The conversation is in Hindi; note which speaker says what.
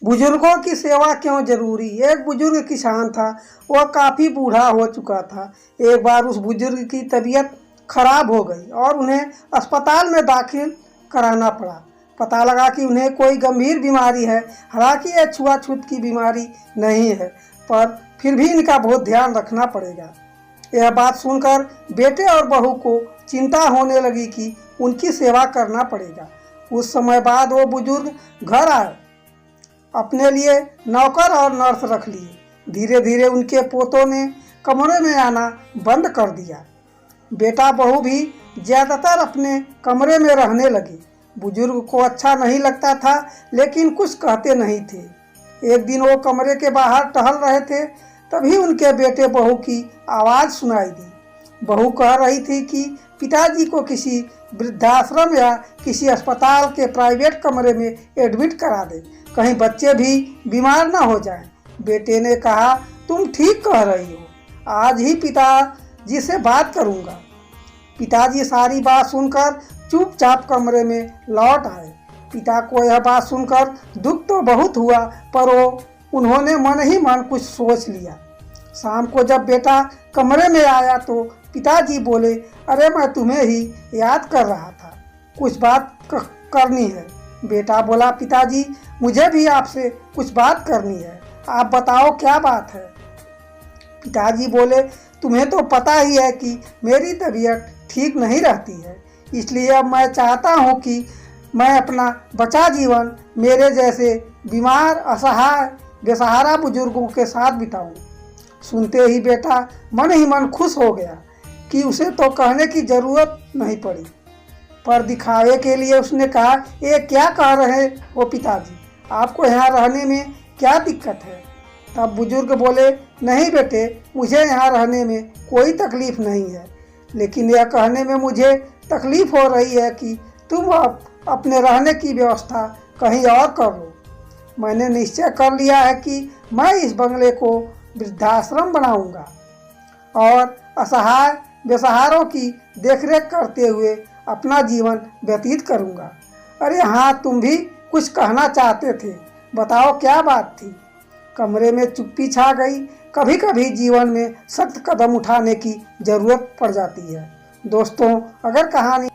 Speaker 1: बुजुर्गों की सेवा क्यों जरूरी। एक बुजुर्ग किसान था, वह काफ़ी बूढ़ा हो चुका था। एक बार उस बुजुर्ग की तबीयत खराब हो गई और उन्हें अस्पताल में दाखिल कराना पड़ा। पता लगा कि उन्हें कोई गंभीर बीमारी है। हालांकि यह छुआछूत की बीमारी नहीं है, पर फिर भी इनका बहुत ध्यान रखना पड़ेगा। यह बात सुनकर बेटे और बहू को चिंता होने लगी कि उनकी सेवा करना पड़ेगा। कुछ समय बाद वो बुजुर्ग घर आए, अपने लिए नौकर और नर्स रख लिए। धीरे धीरे उनके पोतों ने कमरे में आना बंद कर दिया। बेटा बहू भी ज़्यादातर अपने कमरे में रहने लगे। बुजुर्ग को अच्छा नहीं लगता था, लेकिन कुछ कहते नहीं थे। एक दिन वो कमरे के बाहर टहल रहे थे, तभी उनके बेटे बहू की आवाज़ सुनाई दी। बहू कह रही थी कि पिताजी को किसी वृद्धाश्रम या किसी अस्पताल के प्राइवेट कमरे में एडमिट करा दे, कहीं बच्चे भी बीमार ना हो जाएं। बेटे ने कहा, तुम ठीक कह रही हो, आज ही पिताजी से बात करूंगा। पिताजी सारी बात सुनकर चुपचाप कमरे में लौट आए। पिता को यह बात सुनकर दुख तो बहुत हुआ, पर उन्होंने मन ही मन कुछ सोच लिया। शाम को जब बेटा कमरे में आया तो पिताजी बोले, अरे मैं तुम्हें ही याद कर रहा था, कुछ बात करनी है। बेटा बोला, पिताजी मुझे भी आपसे कुछ बात करनी है, आप बताओ क्या बात है। पिताजी बोले, तुम्हें तो पता ही है कि मेरी तबीयत ठीक नहीं रहती है, इसलिए अब मैं चाहता हूँ कि मैं अपना बचा जीवन मेरे जैसे बीमार, असहाय, बेसहारा बुजुर्गों के साथ बिताऊं। सुनते ही बेटा मन ही मन खुश हो गया कि उसे तो कहने की ज़रूरत नहीं पड़ी, पर दिखावे के लिए उसने कहा, ये क्या कह रहे हो पिताजी, आपको यहाँ रहने में क्या दिक्कत है। तब बुजुर्ग बोले, नहीं बेटे, मुझे यहाँ रहने में कोई तकलीफ़ नहीं है, लेकिन यह कहने में मुझे तकलीफ़ हो रही है कि तुम अब अपने रहने की व्यवस्था कहीं और कर लो। मैंने निश्चय कर लिया है कि मैं इस बंगले को वृद्धाश्रम बनाऊंगा और असहाय बेसहारों की देखरेख करते हुए अपना जीवन व्यतीत करूंगा। अरे हाँ, तुम भी कुछ कहना चाहते थे, बताओ क्या बात थी। कमरे में चुप्पी छा गई। कभी कभी जीवन में सख्त कदम उठाने की ज़रूरत पड़ जाती है। दोस्तों, अगर कहानी